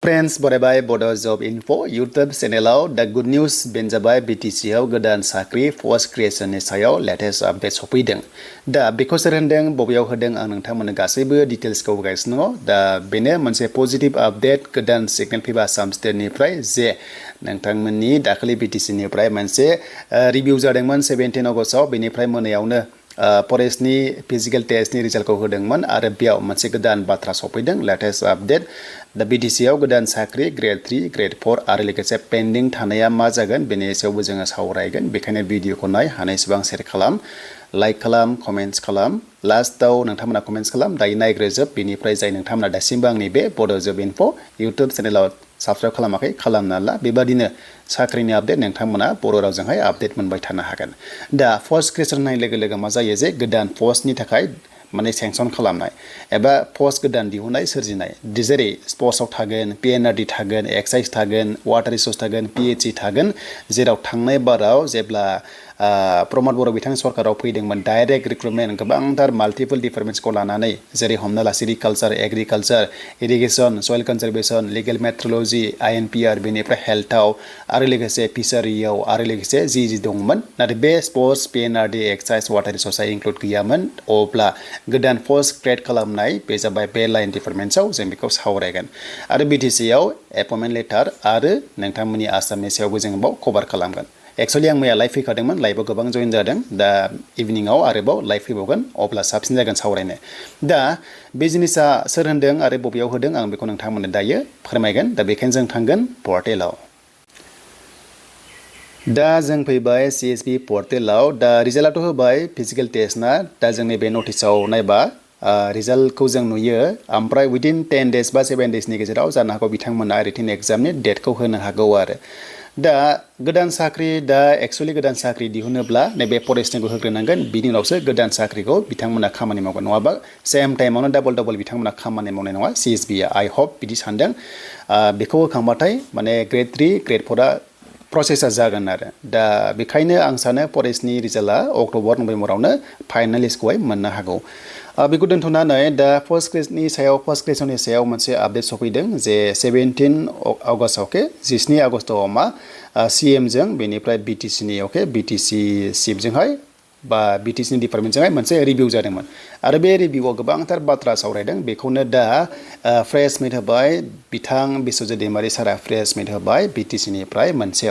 Friends, बरायबाय बड' जब info YouTube चेनेलाव दा good news बेनो जाबाय BTC आव गोदान साख्रि पस्ट क्रिएशननि सायाव लेटेस्ट आपडेट सफैदों। दा बेखौ सोर होनदों बबेयाव होदों आं नोंथांमोननो गासैबो डिटेल्सखौ होगासिनो दङ। दा बेनो मोनसे पजिटिभ आपडेट गोदान सिगनेल फैबा आसाम स्टेटनिफ्राय जे नोंथांमोननि दाखालि BTC निफ्राय मोनसे रिभिउ जादोंमोन 17 अगस्टआव बेनिफ्राय मोनायावनो फरेस्टनि फिजिकल टेस्टनि रिजाल्टखौ होदोंमोन आरो बेयाव मोनसे गोदान बाथ्रा सफैदों लेटेस्ट आपडेट दा BTC आव गोदान साख्रि ग्रेड 3 ग्रेड 4 आरो लोगोसे पेन्डिं थानाया मा जागोन बेनि सायावबो जोङो सावरायगोन बेखायनो भिडिअखौ नाय हानायसेबां शेयार खालाम लाइक खालाम कमेन्ट्स खालाम लास्टआव नोंथांमोना कमेन्ट्स खालाम दायो नायग्रोजोब बेनिफ्राय जाय नोंथांमोना दासिमबो आंनि बे बड' जब इनफो YouTube चेनेलाव साबस्क्राइब खालामाखै खालामना ला बेबादिनो साख्रिनि आपडेट नोंथांमोना बर' रावजोंहाय आपडेट मोनबाय थानो हागोन। दा पस्ट क्रिएशन होननाय लोगो लोगो मा जायो जे गोदान पस्टनि थाखाय माने सेंसन खालामनाय एबा पस्ट गोदान दिहुननाय सोरजिनाय जेरै पस्टआव थागोन PNRD थागोन एक्साइज थागोन वाटार रिसोर्स थागोन PHED थागोन जेराव थांनाय बाराव जेब्ला प्रमद बर' बिथां सरकाराव फैदोंमोन डाइरेक्ट रिक्रुटमेन्ट गोबांथार माल्टिपल डिपार्टमेन्ट्सखौ लानानै जेरै हमना ला सेरिकालचार एग्रिकालचार इरिगेसन सयल कनजारभेसन लिगेल मेट्रलजि INPR बेनिफ्राय हेल्थआव आरो लोगोसे फिसारियाव आरो लोगोसे जि दंमोन नाथाय बे पस्ट PNRD एक्साइज वाटार रिसोर्सआ इनक्लुड गैयामोन अब्ला गोदान पस्ट क्रिएट खालामनाय बे जाबाय बे लाइन डिपार्टमेन्ट्सआव जों बेखौ सावरायगोन आरो BTC आव एपइन्टमेन्ट लेटार आरो नोंथांमोननि आसामनि सायावबो जों बाव कभार खालामगोन। एक्चुअली आं मैया लाइभ फैखादोंमोन लाइभआव गोबां जइन जादों दा इभिनिंआव आरोबाव लाइभ फैबावगोन अब्ला साबसिन जागोन सावरायनो। दा बे जिनिसा सोर होनदों आरो बबेयाव होदों आं बेखौ नोंथांमोननो दायो फोरमायगोन दा बेखायनो जों थांगोन पर्टेलाव। दा जों फैबाय CSB पर्टेलाव दा रिजाल्टआथ' होबाय फिजिकल टेस्टना दा जोंनि बे नटिसआव नायबा रिजाल्टखौ जों नुयो ओमफ्राय विदिन 10 डेज बा 7 डेजनि गेजेराव जानो हागौ बिथांमोना रिटेन एग्जामनि डेटखौ होनो हागौ आरो दा गोदान साख्रि दा एक्चुअली गोदान साख्रि दिहुनोब्ला नैबे फरेस्टनिखौ होग्रोनांगोन बिनि उनावसो गोदान साख्रिखौ बिथांमोना खामानि मावगोन नङाबा सेम टाइमावनो डाबल बिथांमोना खामानि मावनाय नङा CSBआ आइ हप बिदि सानदों बेखौ होखांबाथाय माने ग्रेड 3 ग्रेड 4आ प्रसेसा जागोन आरो दा बेखायनो आं सानो फरेस्टनि रिजाल्टआ अक्ट'बर नभेम्बरावनो फाइनाल लिस्टखौहाय मोननो हागौ। बेखौ दोनथ'नानै दा पस्ट क्रिएशननि सायाव मोनसे आपडेट सफैदों जे 17 अगस्टआव 17 आगस्टआव मा CM जों बेनिफ्राय BTCनि BTC चिफजोंहाय बा BTCनि डिपार्टमेन्टजोंहाय मोनसे रिभिउ जादोंमोन आरो बे रिभिउआव गोबांथार बाथ्रा सावरायदों बेखौनो दा फ्रेस मिट होबाय बिथां बिश्वजित दैमारि सारा फ्रेस मिट होबाय BTCनिफ्राय मोनसे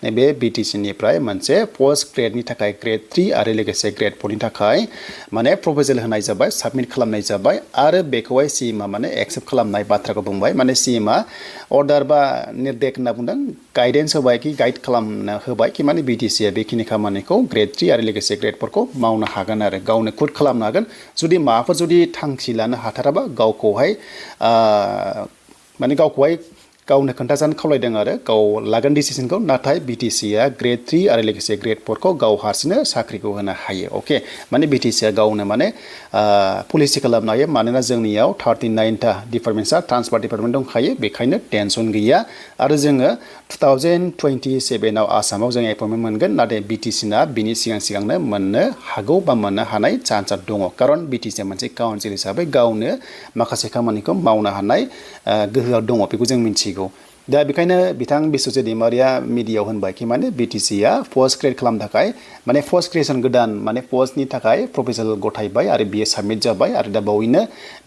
नैबे BTCनिफ्राय मोनसे पस्ट ग्रेडनि थाखाय ग्रेड 3 आरो लोगोसे ग्रेड 4नि थाखाय माने प्रप'जेल होनाय जाबाय साबमिट खालामनाय जाबाय आरो बेखौहाय CMआ माने एक्सेप्ट खालामनाय बाथ्राखौ बुंबाय माने CMआ अर्डार बा निर्देश होनना बुंदों गाइडेन्स होबाय कि गाइड खालामना होबाय कि माने BTCआ बेखिनि खामानिखौ ग्रेड 3 आरो लोगोसे ग्रेड 4 खौ मावनो हागोन आरो गावनो खुद खालामनो हागोन जुदि माबाफोर जुदि थांखि लानो हाथाराबा गावखौहाय माने गावखौहाय गावनो खोन्थाजानो खावलायदों आरो गाव लागोन डिसिजनखौ नाथाय BTCआ ग्रेड 3 आरो लोगोसे ग्रेड 4 खौ गाव हारसिंनो साख्रिखौ होनो हायो माने BTCआ गावनो माने पलिसि खालामनो हायो मानोना जोंनियाव 39टा डिपार्टमेन्टआ ट्रान्सफार डिपार्टमेन्ट दंखायो बेखायनो टेनसन गैया आरो जोङो 2027आव आसामाव जों एपइन्टमेन्ट मोनगोन नाथाय BTCना बिनि सिगांनो मोननो हागौ बा मोननो हानाय चान्सआ दङ खारन BTCआ मोनसे काउन्सिल हिसाबै गावनो माखासे खामानिखौ मावनो हानाय गोहोआ दङ बेखौ जों मिन्थिगौ। दा बेखायनो बिथां बिश्वजित दैमारिया मिडियायाव होनबाय कि माने BTCआ पस्ट क्रिएट खालामनो थाखाय माने पस्ट क्रिएशन गोदान माने पस्टनि थाखाय प्रप'जेल गथायबाय आरो बियो साबमिट जाबाय आरो दा बावैनो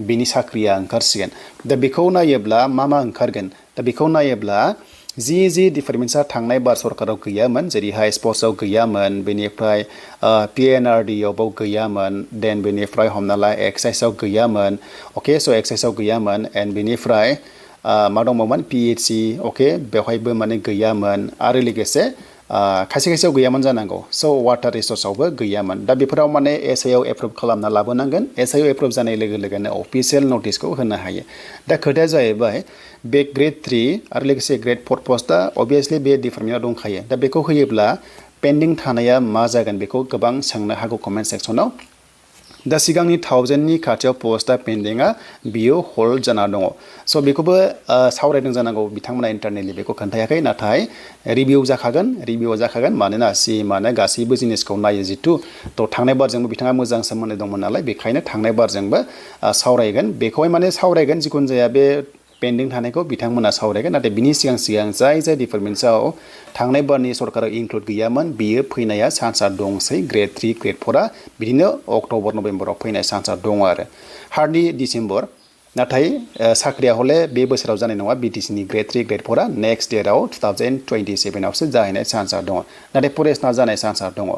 बिनि साख्रिया ओंखारसिगोन। दा बेखौ नायोब्ला मा ओंखारगोन दा बेखौ नायोब्ला जि डिपार्टमेन्टआ थांनाय बार सरकाराव गैयामोन जेरैहाय स्पर्ट्सआव गैयामोन बेनिफ्राय PNRDआव गैयामोन देन बेनिफ्राय हमना ला एक्साइजआव गैयामोन स' एक्साइजआव गैयामोन एन्ड बेनिफ्राय मा दंबावोमोन PHED बेवहायबो माने गैयामोन आरो लोगोसे खायसेयाव गैयामोन जानांगौ स' वाटार रिसोर्सआवबो गैयामोन दा बेफोराव माने SIआव एप्रुभ खालामना लाबोनांगोन SIआव एप्रुभ जानाय लोगो लोगोनो अफिसियेल नटिसखौ होनो हायो। दा खोथाया जाहैबाय बे ग्रेड 3 आरो लोगोसे ग्रेड 4 पस्टआ अभियासलि बे डिपार्टमेन्टआव दंखायो दा बेखौ होयोब्ला पेन्डिं थानाया मा जागोन बेखौ गोबां सोंनो हागौ कमेन्ट सेक्सनाव दा सिगांनि 1000नि खाथियाव पस्टआ पेन्डिंआ बियो हल्ड जाना दङ स' बेखौबो सावरायदों जानांगौ बिथांमोना इन्टारनेटलि बेखौ खोन्थायाखै नाथाय रिभिउआ जाखागोन मानोना CMआनो गासैबो जिनिसखौ नायो जितु थ' थांनाय बारजोंबो बिथाङा मोजां सोमोन्दो दंमोन नालाय बेखायनो थांनाय बारजोंबो सावरायगोन बेखौहाय माने सावरायगोन जिखुनु जाया बे पेन्डिं थानायखौ बिथांमोना सावरायगोन नाथाय बिनि सिगां सिगां जाय डिपार्टमेन्टआव थांनाय बारनि सरकाराव इनक्लुड गैयामोन बियो फैनाया चान्सआ दंसै ग्रेड 3 ग्रेड 4आ बिदिनो अक्ट'बर नभेम्बराव फैनाय चान्सआ दङ आरो हार्डलि डिसेम्बर नाथाय साख्रिया हले बे बोसोराव जानाय नङा BTCनि ग्रेड 3 ग्रेड 4आ नेक्स्ट इयाराव 2027 आवसो जाहैनाय चान्सआ दङ नाथाय फरेस्टना जानाय चान्सआ दङ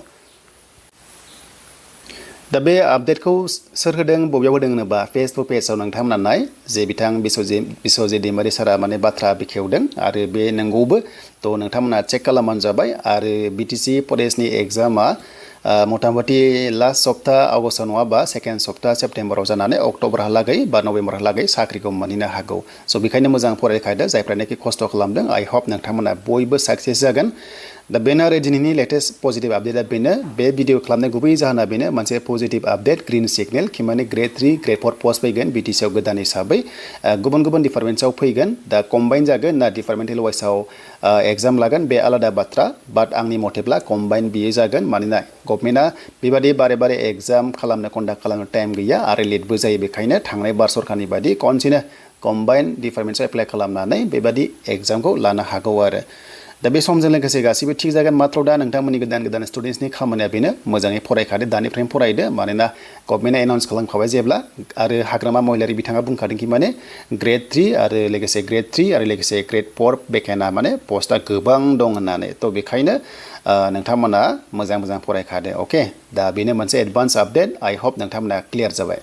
दा बे आपडेटखौ सोर होदों बबेयाव होदों होनोबा फेसबुक पेजआव नोंथांमोना नाय जे बिथां बिश्वजित दैमारि सारा माने बाथ्रा बेखेवदों आरो बे नंगौबो थ' नोंथांमोना चेक खालामबानो जाबाय आरो BTC फरेस्टनि एग्जामा मथा मथि लास्ट सप्ता आगष्ट नङाबा सेकेन्ड सप्ता सेप्टेम्बराव जानानै अक्ट'बरहालागै बा नभेम्बरहालागै साख्रिखौ मोनहैनो हागौ स' बेखायनो मोजां फरायखादो जायफ्रानोखि खस्थ' खालामदों आइ हप नोंथांमोना बयबो साक्सेस जागोन दा बेनो आरो दिनैनि लेटेस्ट पजिटिभ आपडेटआ बेनो बे भिडिअ खालामनाय गुबै जाहोना बेनो मोनसे पजिटिभ आपडेट ग्रिन सिगनेल कि माने ग्रेड 3 ग्रेड 4 पस्ट फैगोन BTC आव गोदान हिसाबै गुबुन गुबुन डिपार्टमेन्ट्सआव फैगोन दा कम्बाइन जागोन ना डिपार्टमेन्टेल वाइसआव एग्जाम लागोन बे आलादा बाथ्रा बाट आंनि मथेब्ला कम्बाइन बियो जागोन मानोना गभर्नमेन्टआ बेबादि बारे बारे एग्जाम खालामनो कन्डाक्ट खालामनो टाइम गैया आरो लेटबो जायो बेखायनो थांनाय बार सरकारनि बादि खनसेनो कम्बाइन डिपार्टमेन्ट्सआव एप्लाइ खालामनानै बेबादि एग्जामखौ लानो हागौ आरो दा बे समजों लोगोसे गासिबो थिग जागोन मात्र दा नोंथांमोननि गोदान स्टुडेन्ट्सनि खामानिया बेनो मोजाङै फरायखादो दानिफ्रायनो फरायदो मानोना गभर्नमेन्टआ एनाउन्स खालामखाबाय जेब्ला आरो हाग्रामा महिलारि बिथाङा बुंखादों कि माने ग्रेड 3 आरो लोगोसे ग्रेड 3 आरो लोगोसे ग्रेड 4 बेकेन्टआ माने पस्टआ गोबां दं होननानै थ' बेखायनो नोंथांमोना मोजां फरायखादो अके दा बेनो मोनसे एडभान्स आपडेट आइ हप नोंथांमोना क्लियार जाबाय